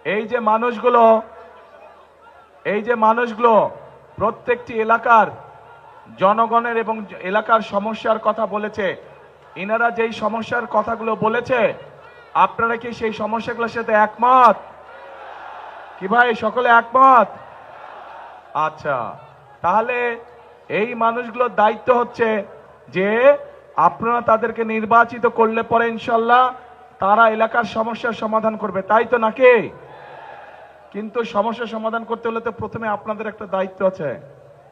এই যে মানুষগুলো প্রত্যেকটি এলাকার জনগণের এবং এলাকার সমস্যার কথা বলেছে, ইনারা যেই সমস্যার কথাগুলো বলেছে, আপনারা কি সেই সমস্যাগুলোর সাথে একমত? কি ভাই, সকলে একমত? আচ্ছা, তাহলে এই মানুষগুলোর দায়িত্ব হচ্ছে যে আপনারা তাদেরকে নির্বাচিত করলে পরে ইনশাল্লাহ তারা এলাকার সমস্যার সমাধান করবে, তাই তো নাকি? কিন্তু সমস্যার সমাধান করতে হলে তো প্রথমে আপনাদের একটা দায়িত্ব আছে।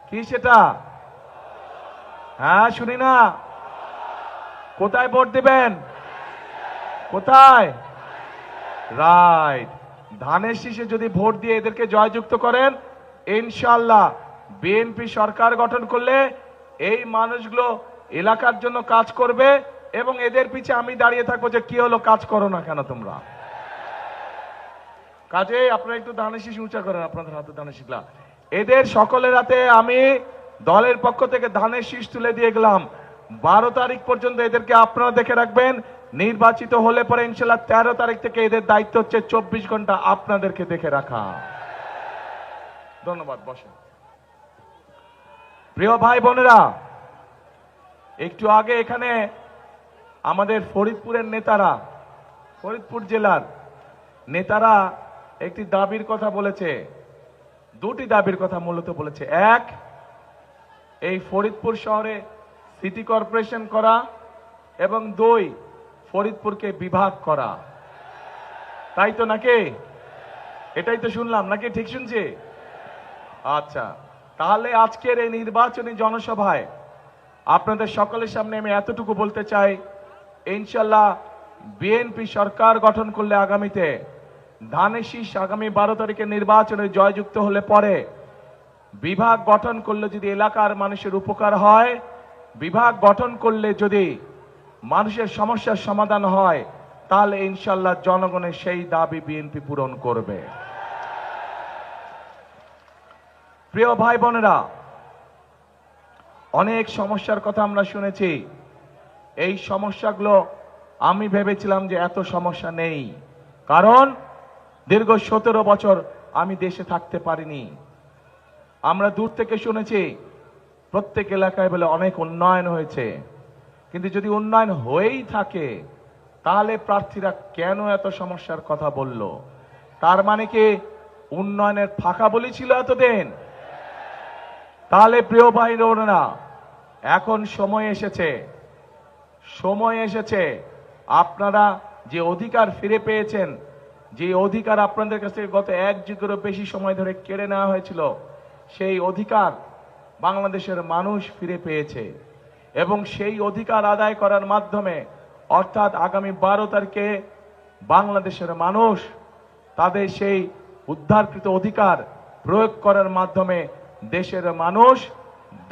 কি সেটা? হ্যাঁ, শুনি না। কোথায় ভোট দিবেন? কোথায়? রাইট, ধানের শীষে যদি ভোট দিয়ে এদেরকে জয়যুক্ত করেন, ইনশাআল্লাহ বিএনপি সরকার গঠন করলে এই মানুষগুলো এলাকার জন্য কাজ করবে এবং এদের পিছে আমি দাঁড়িয়ে থাকবো যে কি হলো, কাজ করো না কেন তোমরা? কাজে আপনারা একটু ধানের শীষ উঁচা করেন, আপনাদের হাতে ধানের শীষলা। এদের সকলের হাতে আমি দলের পক্ষ থেকে ধানের শীষ তুলে দিয়ে গেলাম। 12 তারিখ পর্যন্ত এদেরকে আপনারা দেখে রাখবেন। নির্বাচিত হলে পরে ইনশাল্লাহ 13 তারিখ থেকে এদের দায়িত্ব হচ্ছে 24 ঘন্টা আপনাদেরকে দেখে রাখা। ধন্যবাদ, বসেন। প্রিয় ভাই বোনেরা, একটু আগে এখানে আমাদের ফরিদপুরের নেতারা, ফরিদপুর জেলার নেতারা একটি দাবির কথা বলেছে, দুটি দাবির কথা মূলত বলেছে। এক, এই ফরিদপুর শহরে সিটি কর্পোরেশন করা এবং 2, ফরিদপুরকে বিভাগ করা। তাই তো নাকি? এটাই তো শুনলাম নাকি? ঠিক শুনছি? আচ্ছা, তাহলে আজকের এই নির্বাচনী জনসভায় আপনাদের সকলের সামনে আমি এতটুকু বলতে চাই, ইনশাল্লাহ বিএনপি সরকার গঠন করলে আগামীতে ধানের শীষ আগামী 12 তারিখে নির্বাচনে জয়যুক্ত হলে পরে বিভাগ গঠন করলে যদি এলাকার মানুষের উপকার হয়, বিভাগ গঠন করলে যদি মানুষের সমস্যার সমাধান হয়, তাহলে ইনশাল্লাহ জনগণের সেই দাবি বিএনপি পূরণ করবে। প্রিয় ভাই বোনেরা, অনেক সমস্যার কথা আমরা শুনেছি। এই সমস্যাগুলো আমি ভেবেছিলাম যে এত সমস্যা নেই, কারণ দীর্ঘ 17 বছর আমি দেশে থাকতে পারিনি। আমরা দূর থেকে শুনেছি প্রত্যেক এলাকায় বলে অনেক উন্নয়ন হয়েছে, কিন্তু যদি উন্নয়ন হয়েই থাকে তাহলে প্রার্থীরা কেন এত সমস্যার কথা বলল? তার মানে কি উন্নয়নের ফাঁকা বলি ছিল এতদিন? তাহলে প্রিয় ভাই বোনেরা, এখন সময় এসেছে আপনারা যে অধিকার ফিরে পেয়েছেন, যে অধিকার আপনাদের কাছ থেকে গত 1 যুগেরও বেশি সময় ধরে কেড়ে নেওয়া হয়েছিল, সেই অধিকার বাংলাদেশের মানুষ ফিরে পেয়েছে এবং সেই অধিকার আদায় করার মাধ্যমে, অর্থাৎ আগামী 12 তারিখে বাংলাদেশের মানুষ তাদের সেই উদ্ধারকৃত অধিকার প্রয়োগ করার মাধ্যমে দেশের মানুষ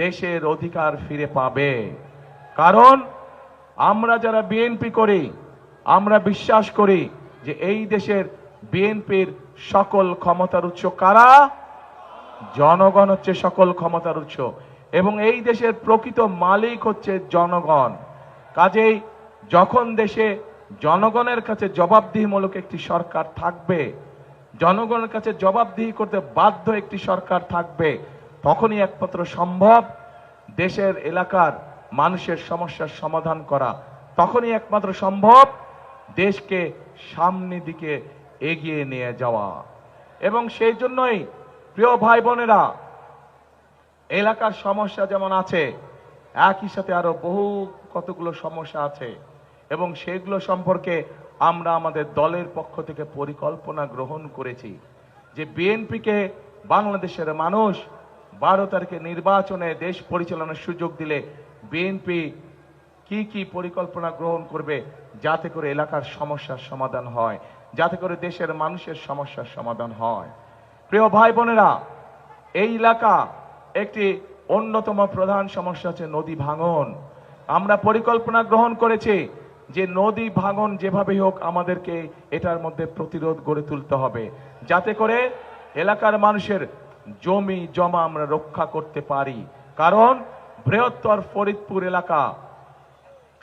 দেশের অধিকার ফিরে পাবে। কারণ আমরা যারা বিএনপি করি, আমরা বিশ্বাস করি যে এই দেশের বিএনপির সকল ক্ষমতার উৎস কারা? জনগণ হচ্ছে সকল ক্ষমতার উৎস এবং এই দেশের প্রকৃত মালিক হচ্ছে জনগণ। কাজেই যখন দেশে জনগণের কাছে জবাবদিহিমূলক একটি সরকার থাকবে, জনগণের কাছে জবাবদিহি করতে বাধ্য একটি সরকার থাকবে, তখনই একমাত্র সম্ভব দেশের এলাকার মানুষের সমস্যার সমাধান করা, তখনই একমাত্র সম্ভব দেশকে সামনের দিকে এগিয়ে নিয়ে যাওয়া। এবং সেই জন্যই প্রিয় ভাই বোনেরা, এলাকার সমস্যা যেমন আছে, একই সাথে আরো বহু কতগুলো সমস্যা আছে এবং সেগুলো সম্পর্কে আমরা আমাদের দলের পক্ষ থেকে পরিকল্পনা গ্রহণ করেছি যে বিএনপিকে বাংলাদেশের মানুষ 12 তারিখে নির্বাচনে দেশ পরিচালনার সুযোগ দিলে বিএনপি কি কি পরিকল্পনা গ্রহণ করবে যাতে করে এলাকার সমস্যার সমাধান হয়, যাতে করে দেশের মানুষের সমস্যার সমাধান হয়। প্রিয় ভাই বোনেরা, এই এলাকা একটি অন্যতম প্রধান সমস্যা হচ্ছে নদী ভাঙন। আমরা পরিকল্পনা গ্রহণ করেছি যে নদী ভাঙন যেভাবে হোক আমাদেরকে এটার মধ্যে প্রতিরোধ গড়ে তুলতে হবে, যাতে করে এলাকার মানুষের জমি জমা আমরা রক্ষা করতে পারি। কারণ বৃহত্তর ফরিদপুর এলাকা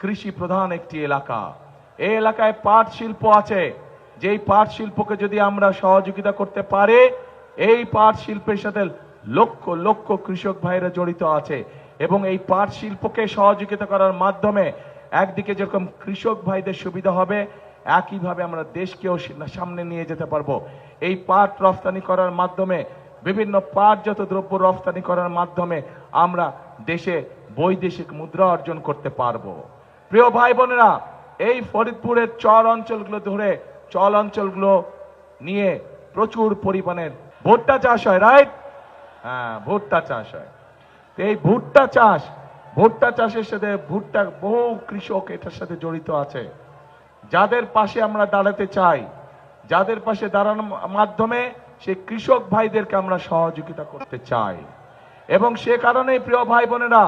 কৃষি প্রধান একটি এলাকা। এই এলাকায় পাট শিল্প আছে যেই পাট শিল্পকে যদি আমরা সহযোগিতা করতে পারি, এই পাট শিল্পের সাথে লক্ষ লক্ষ কৃষক ভাইরা জড়িত আছে এবং এই পাট শিল্পকে সহযোগিতা করার মাধ্যমে একদিকে যেরকম কৃষক ভাইদের সুবিধা হবে, একইভাবে আমরা দেশকেও সামনে নিয়ে যেতে পারবো। এই পাট রফতানি করার মাধ্যমে, বিভিন্ন পাটজাত দ্রব্য রফতানি করার মাধ্যমে আমরা দেশে বৈদেশিক মুদ্রা অর্জন করতে পারবো। প্রিয় ভাই বোনেরা, এই ফরিদপুরের চর অঞ্চলগুলো নিয়ে প্রচুর পরিমাণের ভুট্টা চাষ হয়, রাইট? হ্যাঁ, ভুট্টা চাষ হয়। এই ভুট্টা চাষের সাথে বহু কৃষক এটার সাথে জড়িত আছে, যাদের পাশে আমরা দাঁড়াতে চাই, যাদের পাশে দাঁড়ানোর মাধ্যমে সেই কৃষক ভাইদেরকে আমরা সহযোগিতা করতে চাই। এবং সে কারণেই প্রিয় ভাই বোনেরা,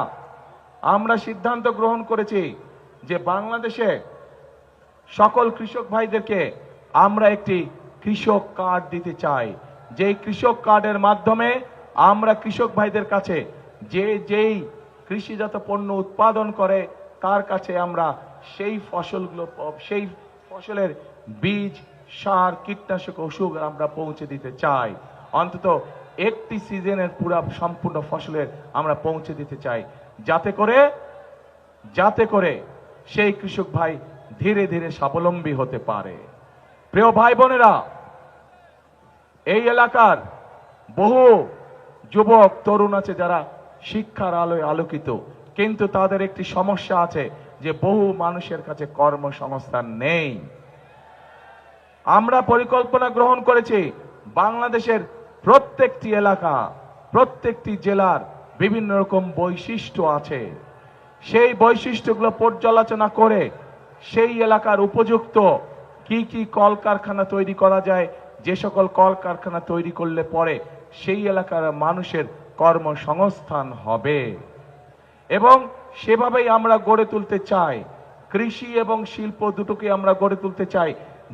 আমরা সিদ্ধান্ত গ্রহণ করেছি যে বাংলাদেশে সকল কৃষক ভাইদেরকে আমরা একটি কৃষক কার্ড দিতে চাই, যেই কৃষক কার্ডের মাধ্যমে আমরা কৃষক ভাইদের কাছে যেই কৃষিজাত পণ্য উৎপাদন করে তার কাছে আমরা সেই ফসলের বীজ, সার, কীটনাশক, ওষুধ আমরা পৌঁছে দিতে চাই। অন্তত একটি সিজনের সম্পূর্ণ ফসলের আমরা পৌঁছে দিতে চাই, যাতে করে সেই কৃষক ভাই ধীরে ধীরে স্বাবলম্বী হতে পারে। প্রিয় ভাই বোনেরা, এই এলাকার বহু যুবক তরুণ আছে যারা শিক্ষার আলোয় আলোকিত, কিন্তু তাদের একটি সমস্যা আছে যে বহু মানুষের কাছে কর্মসংস্থান নেই। আমরা পরিকল্পনা গ্রহণ করেছি বাংলাদেশের প্রত্যেকটি এলাকা, প্রত্যেকটি জেলার বিভিন্ন রকম বৈশিষ্ট্য আছে, সেই বৈশিষ্ট্যগুলো পর্যালোচনা করে সেই এলাকার উপযুক্ত কি কি কলকারখানা তৈরি করা যায়, যে সকল কলকারখানা তৈরি করলে পরে সেই এলাকার মানুষের কর্মসংস্থান হবে, এবং সেভাবেই আমরা গড়ে তুলতে চাই। কৃষি এবং শিল্প দুটোকে আমরা গড়ে তুলতে চাই,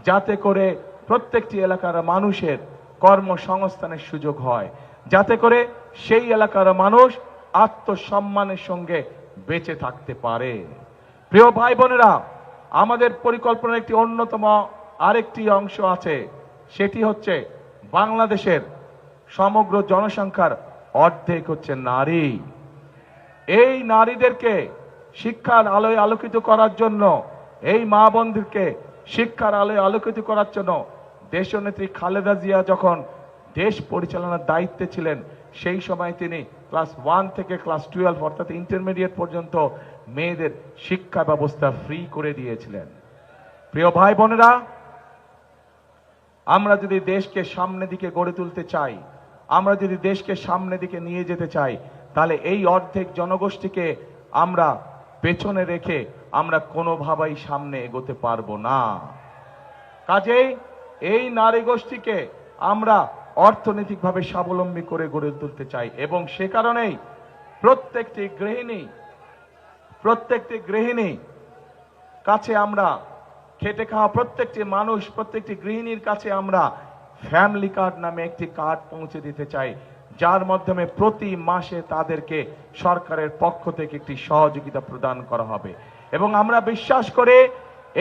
যাতে করে প্রত্যেকটি এলাকার মানুষের কর্মসংস্থানের সুযোগ হয়, যাতে করে সেই এলাকার মানুষ আত্মসম্মানের সঙ্গে বেঁচে থাকতে পারে। প্রিয় ভাই বোনেরা, আমাদের পরিকল্পনার একটি অন্যতম আরেকটি অংশ আছে, সেটি হচ্ছে বাংলাদেশের সমগ্র জনসংখ্যার অর্ধেক হচ্ছে নারী। এই নারীদেরকে শিক্ষার আলোয় আলোকিত করার জন্য, এই মা বোনদেরকে শিক্ষার আলোয় আলোকিত করার জন্য দেশনেত্রী খালেদা জিয়া যখন দেশ পরিচালনার দায়িত্বে ছিলেন, সেই সময় তিনি ক্লাস 1 থেকে ক্লাস 12 অর্থাৎ ইন্টারমিডিয়েট পর্যন্ত মেয়েদের শিক্ষা ব্যবস্থা ফ্রি করে দিয়েছিলেন। প্রিয় ভাই বোনেরা, আমরা যদি দেশকে সামনের দিকে গড়ে তুলতে চাই, আমরা যদি দেশকে সামনের দিকে নিয়ে যেতে চাই, তাহলে এই অর্ধেক জনগোষ্ঠীকে আমরা পেছনে রেখে আমরা কোনোভাবেই সামনে এগোতে পারবো না। কাজেই এই নারী গোষ্ঠীকে আমরা অর্থনৈতিকভাবে স্বাবলম্বী করে গড়ে তুলতে চাই, এবং সে কারণেই প্রত্যেকটি গৃহিণী কাছে আমরা, খেটে খাওয়া প্রত্যেকটি মানুষ, প্রত্যেকটি গৃহিণীর কাছে আমরা ফ্যামিলি কার্ড নামে একটি কার্ড পৌঁছে দিতে চাই, যার মাধ্যমে প্রতি মাসে তাদেরকে সরকারের পক্ষ থেকে একটি সহযোগিতা প্রদান করা হবে। এবং আমরা বিশ্বাস করে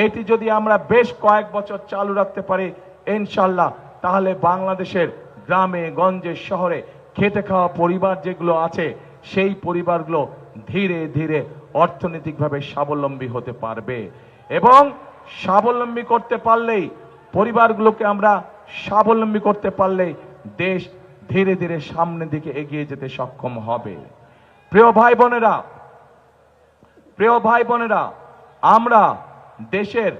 এটি যদি আমরা বেশ কয়েক বছর চালু রাখতে পারি, ইনশাল্লাহ, তাহলে বাংলাদেশের গ্রামে গঞ্জে শহরে খেটে খাওয়া পরিবার যেগুলো আছে, সেই পরিবারগুলো ধীরে ধীরে অর্থনৈতিকভাবে স্বাবলম্বী হতে পারবে। এবং স্বাবলম্বী করতে পারলেই, পরিবারগুলোকে আমরা স্বাবলম্বী করতে পারলেই দেশ ধীরে ধীরে সামনের দিকে এগিয়ে যেতে সক্ষম হবে। প্রিয় ভাই বোনেরা, আমরা দেশের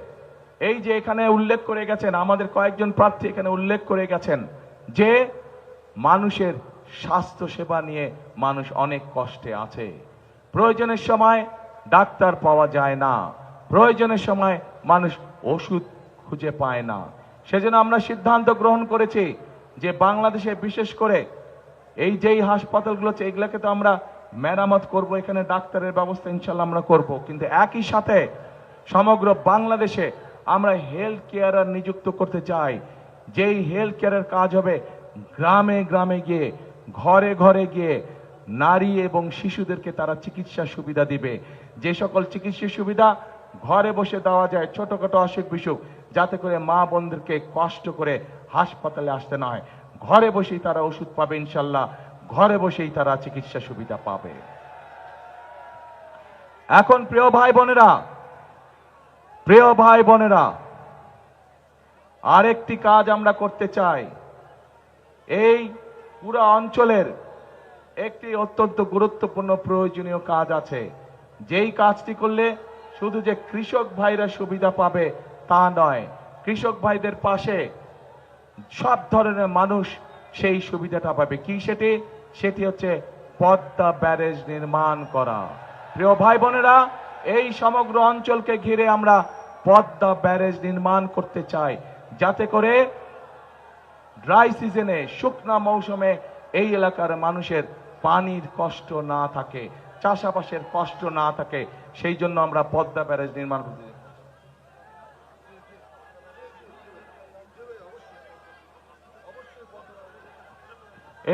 এই যে এখানে উল্লেখ করে গেছেন, আমাদের কয়েকজন প্রার্থী এখানে উল্লেখ করে গেছেন যে মানুষের স্বাস্থ্য সেবা নিয়ে মানুষ অনেক কষ্টে আছে। প্রয়োজনের সময় ডাক্তার পাওয়া যায় না, প্রয়োজনের সময় মানুষ ওষুধ খুঁজে পায় না। সেজন্য আমরা সিদ্ধান্ত গ্রহণ করেছি যে বাংলাদেশে বিশেষ করে এই যেই হাসপাতালগুলো আছে, এগুলোকে তো আমরা মেরামত করব, এখানে ডাক্তারের ব্যবস্থা ইনশাল্লাহ আমরা করব, কিন্তু একই সাথে সমগ্র বাংলাদেশে আমরা হেলথ কেয়ারার নিযুক্ত করতে চাই, যেই হেলথ কেয়ারের কাজ হবে গ্রামে গ্রামে গিয়ে, ঘরে ঘরে গিয়ে নারী এবং শিশুদেরকে তারা চিকিৎসা সুবিধা দিবে। যে সকল চিকিৎসা সুবিধা ঘরে বসে দেওয়া যায়, ছোটখাটো অসুখ বিসুখ যাতে করে মা বোনদেরকে কষ্ট করে হাসপাতালে আসতে না হয়। ঘরে বসেই তারা ওষুধ পাবে ইনশাল্লাহ, ঘরে বসেই তারা চিকিৎসা সুবিধা পাবে। এখন প্রিয় ভাই বোনেরা, আরেকটি কাজ আমরা করতে চাই। এই পুরো অঞ্চলের একটি অত্যন্ত গুরুত্বপূর্ণ প্রয়োজনীয় কাজ আছে, যেই কাজটি করলে শুধু যে কৃষক ভাইরা সুবিধা পাবে তা নয়, কৃষক ভাইদের পাশে সব ধরনের মানুষ সেই সুবিধাটা পাবে। কি সেটি হচ্ছে পদ্মা ব্যারেজ নির্মাণ করা। প্রিয় ভাই বোনেরা, এই সমগ্র অঞ্চলকে ঘিরে আমরা পদ্মা ব্যারেজ নির্মাণ করতে চাই, যাতে করে ড্রাই সিজনে, শুকনা মৌসুমে এই এলাকার মানুষের পানির কষ্ট না থাকে, চাষাবাসের কষ্ট না থাকে। সেই জন্য আমরা পদ্মা ব্যারেজ নির্মাণ করতে চাই।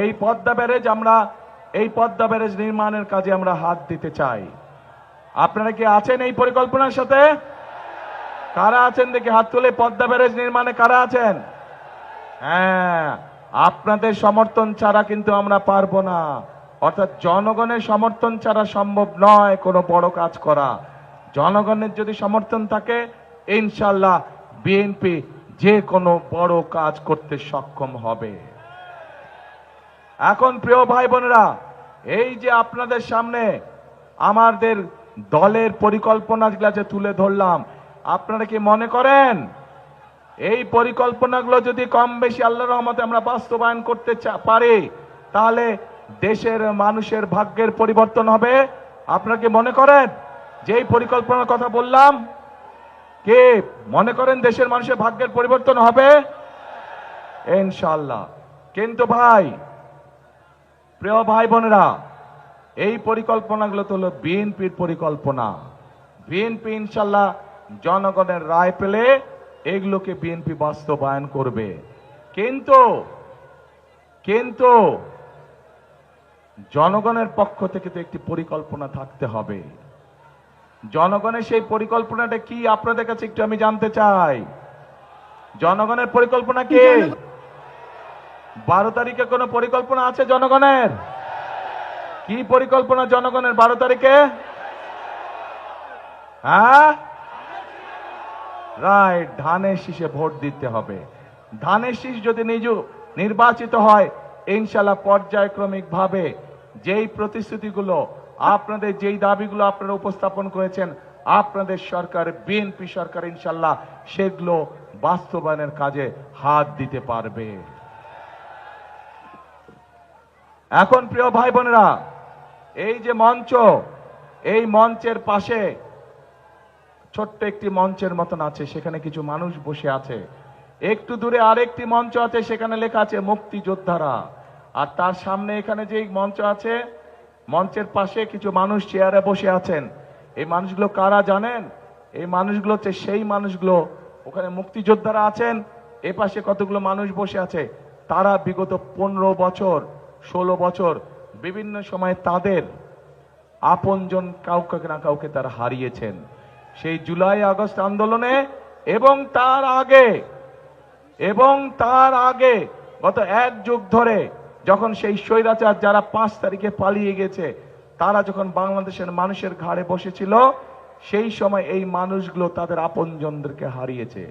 এই পদ্মা ব্যারেজ নির্মাণের কাজে আমরা হাত দিতে চাই। আপনারা কি আছেন এই পরিকল্পনার সাথে? কারা আছেন দেখি হাত তুলে। পদ্মা ব্যারেজ নির্মাণে কারা আছেন? হ্যাঁ, আপনাদের সমর্থন ছাড়া কিন্তু আমরা পারবো না। অর্থাৎ জনগণের সমর্থন ছাড়া সম্ভব নয় কোনো বড় কাজ করা। জনগণের যদি সমর্থন থাকে, ইনশাল্লাহ বিএনপি যে কোনো বড় কাজ করতে সক্ষম হবে। এখন প্রিয় ভাই বোনেরা, এই যে আপনাদের সামনে আমাদের দলের পরিকল্পনাগুলো যে তুলে ধরলাম, আপনারা কি মনে করেন এই পরিকল্পনাগুলো যদি কম বেশি আল্লাহর রহমতে আমরা বাস্তবায়ন করতে পারি, তাহলে দেশের মানুষের ভাগ্যের পরিবর্তন হবে? আপনারা কি মনে করেন যে এই পরিকল্পনার কথা বললাম, কে মনে করেন দেশের মানুষের ভাগ্যের পরিবর্তন হবে? ইনশাআল্লাহ। কিন্তু প্রিয় ভাই বোনেরা, এই পরিকল্পনাগুলো তো হলো বিএনপির পরিকল্পনা। বিএনপি ইনশাআল্লাহ জনগণের রায় পেলে এগুলোকে বিএনপি বাস্তবায়ন করবে। কিন্তু জনগণের পক্ষ থেকে তো একটি পরিকল্পনা থাকতে হবে। জনগণের সেই পরিকল্পনাটা কি আপনাদের কাছে একটু আমি জানতে চাই। জনগণের পরিকল্পনা কি? 12 তারিখে কোনো পরিকল্পনা আছে জনগণের? কি পরিকল্পনা জনগণের 12 তারিখে? হ্যাঁ, রাইট, ধানের শীষে ভোট দিতে হবে। ধানের শীষ যদি নির্বাচিত হয়, ইনশাআল্লাহ পর্যায়ক্রমিক ভাবে যেই প্রতিশ্রুতিগুলো, আপনাদের যেই দাবিগুলো আপনারা উপস্থাপন করেছেন, আপনাদের সরকার, বিএনপি সরকার ইনশাআল্লাহ সেগুলো বাস্তবায়নের কাজে হাত দিতে পারবে। এখন প্রিয় ভাই বোনেরা, এই যে মঞ্চ, এই মঞ্চের পাশে ছোট্ট একটি মঞ্চের মতন আছে, সেখানে কিছু মানুষ বসে আছে। একটু দূরে আরেকটি মঞ্চ আছে, সেখানে লেখা আছে মুক্তিযোদ্ধারা। আর তার সামনে এখানে যে মঞ্চ আছে, মঞ্চের পাশে কিছু মানুষ চেয়ারে বসে আছেন। এই মানুষগুলো কারা জানেন? এই মানুষগুলো হচ্ছে সেই মানুষগুলো, ওখানে মুক্তিযোদ্ধারা আছেন, এ পাশে কতগুলো মানুষ বসে আছে। তারা বিগত 15 বছর 16 বছর বিভিন্ন সময় তাদের আপনজন কাউকে না কাউকে তারা হারিয়েছেন। সেই জুলাই আগস্ট আন্দোলনে এবং তার আগে গত 1 যুগ ধরে যখন সেই স্বৈরাচার যারা 5 তারিখে পালিয়ে গেছে, তারা যখন বাংলাদেশের মানুষের ঘাড়ে বসেছিল, সেই সময় এই মানুষগুলো তাদের আপনজনদেরকে হারিয়েছে।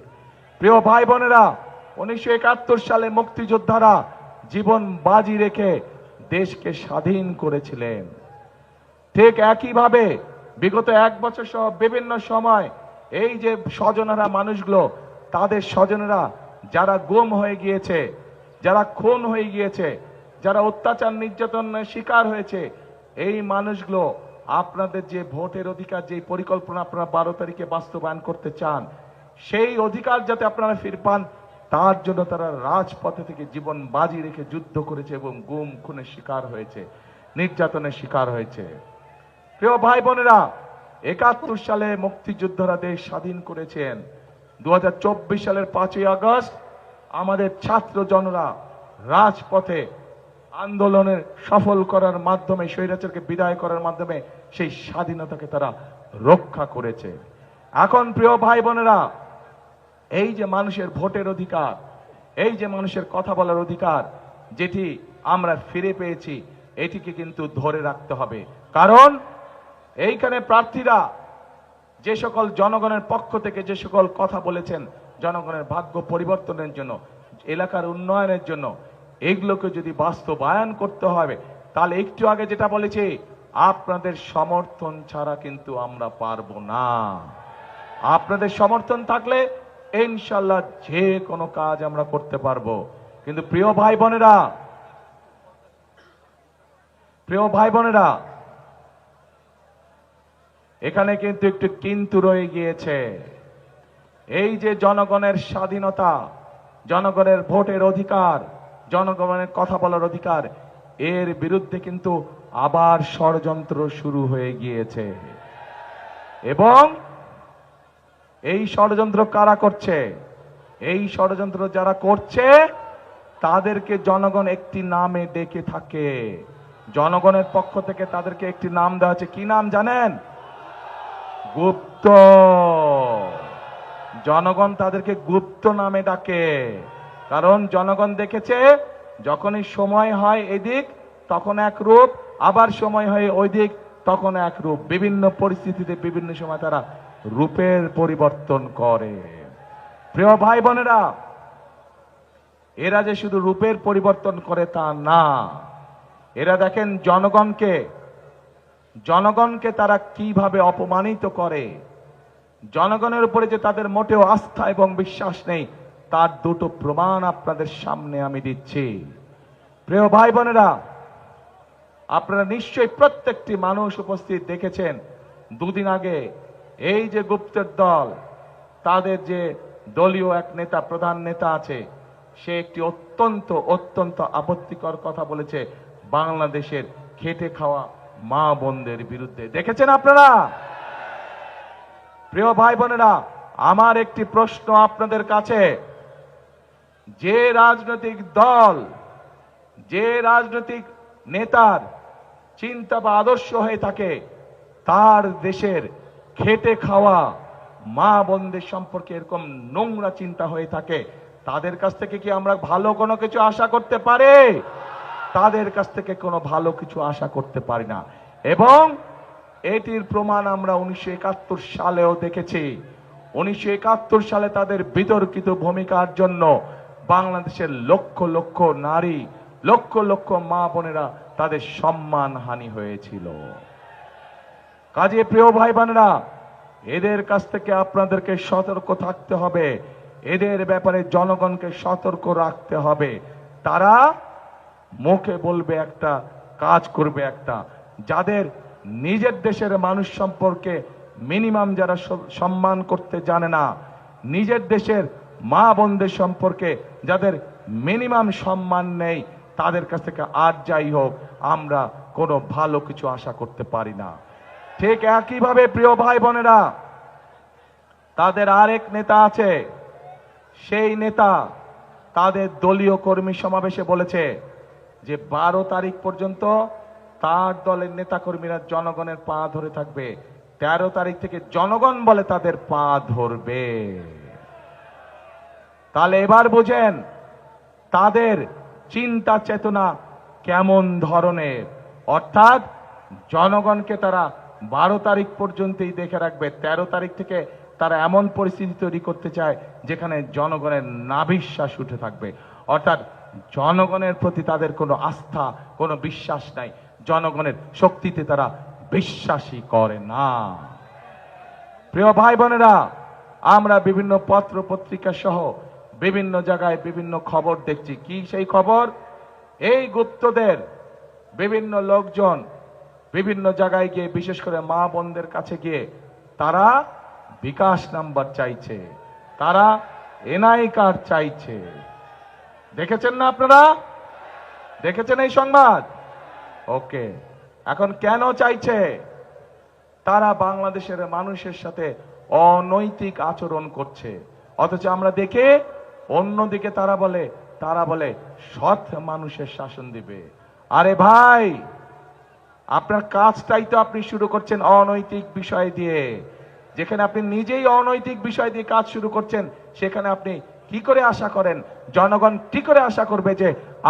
প্রিয় ভাই বোনেরা, 1971 সালে মুক্তিযোদ্ধারা জীবন বাজি রেখে দেশকে স্বাধীন করেছিলেন। ঠিক একইভাবে বিগত 1 বছর সহ বিভিন্ন সময় এই যে স্বজনেরা, মানুষগুলো, তাদের স্বজনেরা যারা গুম হয়ে গিয়েছে, যারা খুন হয়ে গিয়েছে, যারা অত্যাচার নির্যাতনের শিকার হয়েছে, এই মানুষগুলো আপনাদের যে ভোটের অধিকার, যে পরিকল্পনা আপনারা 12 তারিখে বাস্তবায়ন করতে চান, সেই অধিকার যাতে আপনারা ফিরে পান, তার জন্য তারা রাজপথে থেকে জীবন বাজি রেখে যুদ্ধ করেছে এবং গুম খুনের শিকার হয়েছে, নির্যাতনের শিকার হয়েছে। প্রিয় ভাই বোনেরা, 71 সালে মুক্তিযোদ্ধারা দেশ স্বাধীন করেছেন। 2024 সালের 5ই আগস্ট আমাদের ছাত্র জনরা রাজপথে আন্দোলনের সফল করার মাধ্যমে, স্বৈরাচারকে বিদায় করার মাধ্যমে সেই স্বাধীনতাকে তারা রক্ষা করেছে। এখন প্রিয় ভাই বোনেরা, এই যে মানুষের ভোটের অধিকার, এই যে মানুষের কথা বলার অধিকার যেটি আমরা ফিরে পেয়েছি, এটিকে কিন্তু ধরে রাখতে হবে। কারণ এইখানে প্রার্থীরা যে সকল জনগণের পক্ষ থেকে যে সকল কথা বলেছেন, জনগণের ভাগ্য পরিবর্তনের জন্য, এলাকার উন্নয়নের জন্য, এগুলোকে যদি বাস্তবায়ন করতে হবে, তাহলে একটু আগে যেটা বলেছি, আপনাদের সমর্থন ছাড়া কিন্তু আমরা পারবো না। আপনাদের সমর্থন থাকলে ইনশাল্লাহ যে কোনো কাজ আমরা করতে পারবো। কিন্তু প্রিয় ভাই বোনেরা, এখানে কিন্তু একটু কিন্তু রয়ে গিয়েছে। এই যে জনগণের স্বাধীনতা, জনগণের ভোটের অধিকার, জনগণের কথা বলার অধিকার, এর বিরুদ্ধে কিন্তু আবার ষড়যন্ত্র শুরু হয়ে গিয়েছে। এবং এই ষড়যন্ত্র কারা করছে? এই ষড়যন্ত্র যারা করছে তাদেরকে জনগণ একটি নামে ডেকে থাকে। জনগণের পক্ষ থেকে তাদেরকে একটি নাম দেওয়া হচ্ছে। কি নাম জানেন? গুপ্ত। জনগণ তাদেরকে গুপ্ত নামে ডাকে। কারণ জনগণ দেখেছে যখনই সময় হয় এদিক তখন এক রূপ, আবার সময় হয় ওই দিক তখন এক রূপ। বিভিন্ন পরিস্থিতিতে বিভিন্ন সময় তারা রূপের পরিবর্তন করে। প্রিয় ভাই বোনেরা, এরা যে শুধু রূপের পরিবর্তন করে তা না, এরা দেখেন জনগণকে তারা কিভাবে অপমানিত করে। জনগণের উপরে যে তাদের মোটেও আস্থা এবং বিশ্বাস নেই, তার দুটো প্রমাণ আপনাদের সামনে আমি দিচ্ছি। প্রিয় ভাই বোনেরা, আপনারা নিশ্চয়ই প্রত্যেকটি মানুষ উপস্থিত দেখেছেন দুদিন আগে এই যে গুপ্তের দল, তাদের যে দলীয় এক নেতা, প্রধান নেতা আছে, সে একটি অত্যন্ত আপত্তিকর কথা বলেছে বাংলাদেশের খেটে খাওয়া মা বোনদের বিরুদ্ধে। দেখেছেন আপনারা? প্রিয় ভাই বোনেরা, আমার একটি প্রশ্ন আপনাদের কাছে, যে রাজনৈতিক দল, যে রাজনৈতিক নেতার চিন্তা বা আদর্শ হয়ে থাকে, তার দেশের খেটে খাওয়া মা বোনদের সম্পর্কে এরকম নোংরা চিন্তা হয়ে থাকে, তাদের কাছ থেকে কি আমরা ভালো কোনো কিছু আশা করতে পারি? তাদের কাছ থেকে কোনো ভালো কিছু আশা করতে পারি না। এবং এটির প্রমাণ আমরা 1971 সালেও দেখেছি। 1971 সালে তাদের বিতর্কিত ভূমিকার জন্য বাংলাদেশের লক্ষ লক্ষ নারী, লক্ষ লক্ষ মা বোনেরা তাদের সম্মান হানি হয়েছিল। কাজে প্রিয় ভাই বোনেরা, এদের কাছ থেকে আপনাদেরকে সতর্ক থাকতে হবে। এদের ব্যাপারে জনগণকে সতর্ক রাখতে হবে। তারা মুখে বলবে একটা, কাজ করবে একটা। যাদের নিজের দেশের মানুষ সম্পর্কে মিনিমাম যারা সম্মান করতে জানে না, নিজের দেশের মা বোনদের সম্পর্কে যাদের মিনিমাম সম্মান নেই, তাদের কাছ থেকে আর যাই হোক আমরা কোনো ভালো কিছু আশা করতে পারি না। ঠিক একইভাবে প্রিয় ভাই বোনেরা, তাদের আরেক নেতা আছে। সেই নেতা তাদের দলীয় কর্মী সমাবেশে বলেছে যে 12 তারিখ পর্যন্ত তার দলের নেতা কর্মীরা জনগণের পা ধরে থাকবে, 13 তারিখ থেকে জনগণ বলে তাদের পা ধরবে। তাহলে এবার বুঝেন তাদের চিন্তা চেতনা কেমন ধরনের। অর্থাৎ জনগণকে তারা 12 তারিখ পর্যন্তই দেখে রাখবে, 13 তারিখ থেকে তারা এমন পরিস্থিতি তৈরি করতে চায় যেখানে জনগণের নাভিশ্বাস উঠে থাকবে। অর্থাৎ জনগণের প্রতি তাদের কোনো আস্থা, কোনো বিশ্বাস নাই, জনগণের শক্তিতে তারা বিশ্বাসই করে না। প্রিয় ভাই বোনেরা, আমরা বিভিন্ন পত্র পত্রিকা সহ বিভিন্ন জায়গায় বিভিন্ন খবর দেখছি। কি সেই খবর? এই গুপ্তদের বিভিন্ন লোকজন বিভিন্ন জায়গায় গিয়ে, বিশেষ করে মা বোনদের কাছে গিয়ে তারা বিকাশ নাম্বার চাইছে, তারা এনআই কার্ড চাইছে। দেখেছেন না আপনারা? দেখেছেন এই সংবাদ? ওকে, এখন কেন চাইছে? তারা বাংলাদেশের মানুষের সাথে অনৈতিক আচরণ করছে, অথচ আমরা দেখে অন্যদিকে তারা বলে সৎ মানুষের শাসন দিবে। আরে ভাই, আপনার কাজটাই তো আপনি শুরু করছেন অনৈতিক বিষয় দিয়ে। যেখানে আপনি নিজেই অনৈতিক বিষয় দিয়ে কাজ শুরু করছেন, সেখানে আপনি কি করে আশা করেন, জনগণ কি করে আশা করবে যে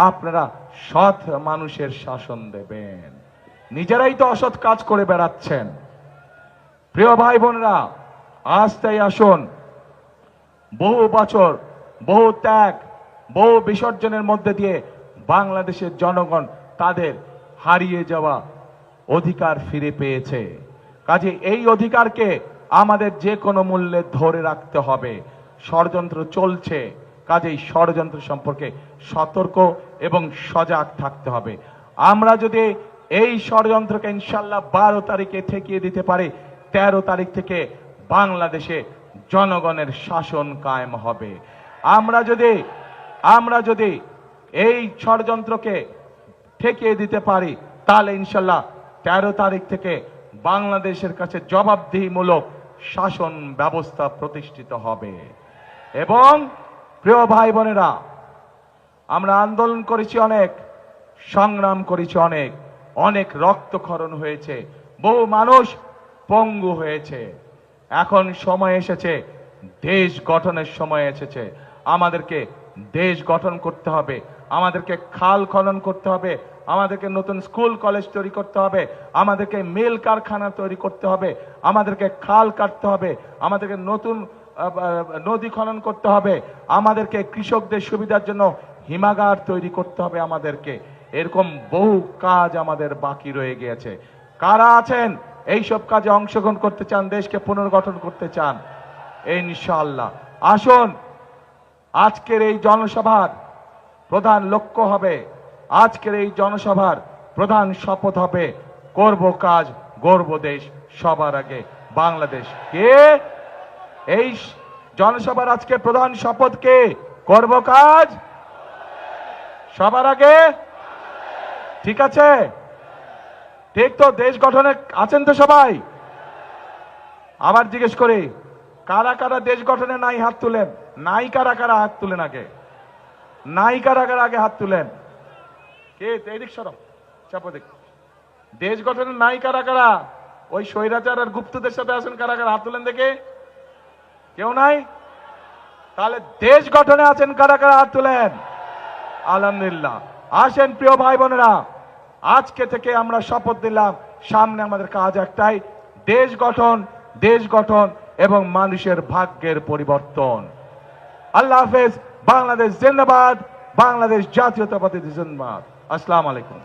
আপনারা সৎ মানুষের শাসন দেবেন? নিজেরাই তো অসৎ কাজ করে বেড়াচ্ছেন। প্রিয় ভাই বোনেরা, আজ তাই আসুন, বহু বছর, বহু ত্যাগ, বহু বিসর্জনের মধ্যে দিয়ে বাংলাদেশের জনগণ তাদের হারিয়ে যাওয়া অধিকার ফিরে পেয়েছে। কাজে এই অধিকারকে আমাদের যে কোনো মূল্যে ধরে রাখতে হবে। ষড়যন্ত্র চলছে, কাজেই ষড়যন্ত্র সম্পর্কে সতর্ক এবং সজাগ থাকতে হবে। আমরা যদি এই ষড়যন্ত্রকে ইনশাল্লাহ 12 তারিখে ঠেকিয়ে দিতে পারি, 13 তারিখ থেকে বাংলাদেশে জনগণের শাসন কায়েম হবে। আমরা যদি এই ষড়যন্ত্রকে ঠেকিয়ে দিতে পারি, তাহলে ইনশাল্লাহ 13 তারিখ থেকে বাংলাদেশের কাছে জবাবদিহিমূলক শাসন ব্যবস্থা প্রতিষ্ঠিত হবে। এবং প্রিয় ভাই বোনেরা, আমরা আন্দোলন করেছি অনেক, সংগ্রাম করেছি অনেক রক্তক্ষরণ হয়েছে, বহু মানুষ পঙ্গু হয়েছে। এখন সময় এসেছে, দেশ গঠনের সময় এসেছে। আমাদেরকে দেশ গঠন করতে হবে, আমাদেরকে খাল খনন করতে হবে, আমাদেরকে নতুন স্কুল কলেজ তৈরি করতে হবে, আমাদেরকে মিল কারখানা তৈরি করতে হবে, আমাদেরকে খাল কাটতে হবে, আমাদেরকে নতুন নদী খনন করতে হবে, আমাদেরকে কৃষকদের সুবিধার জন্য হিমাগার তৈরি করতে হবে। আমাদেরকে এরকম বহু কাজ আমাদের বাকি রয়ে গিয়েছে। কারা আছেন এইসব কাজে অংশগ্রহণ করতে চান, দেশকে পুনর্গঠন করতে চান? ইনশাআল্লাহ আসুন। আজকের এই জনসভার প্রধান লক্ষ্য হবে, আজকের এই জনসভার প্রধান শপথ হবে, করব কাজ, গর্ব দেশ, সবার আগে বাংলাদেশ। কে এই জনসভার আজকে প্রধান শপথ? কে করব কাজ সবার আগে? ঠিক আছে, ঠিক তো? দেশ গঠনে আছেন তো সবাই? আবার জিজ্ঞেস করি, কারা কারা দেশ গঠনে নাই হাত তুলেন? নাই কারা কারা হাত তুলেন আগে? নাই কারা কারা আগে হাত তুলেন? কে এদিক সরব, চাপো দেখ। দেশ গঠনে নাই কারা কারা? ওই স্বৈরাচার আর গুপ্তদের সাথে আছেন কারা কারা? হাত তুলেন দেখে। কেউ নাই? তাহলে দেশ গঠনে আছেন কারা কারা? হাত তুলেন। আলহামদুলিল্লাহ। আসেন প্রিয় ভাই বোনেরা, আজকে থেকে আমরা শপথ দিলাম, সামনে আমাদের কাজ একটাই, দেশ গঠন এবং মানুষের ভাগ্যের পরিবর্তন। আল্লাহ হাফেজ। বাংলাদেশ জিন্দাবাদ, বাংলাদেশ জাতীয়তাবাদী জিন্দাবাদ। আসসালামু আলাইকুম।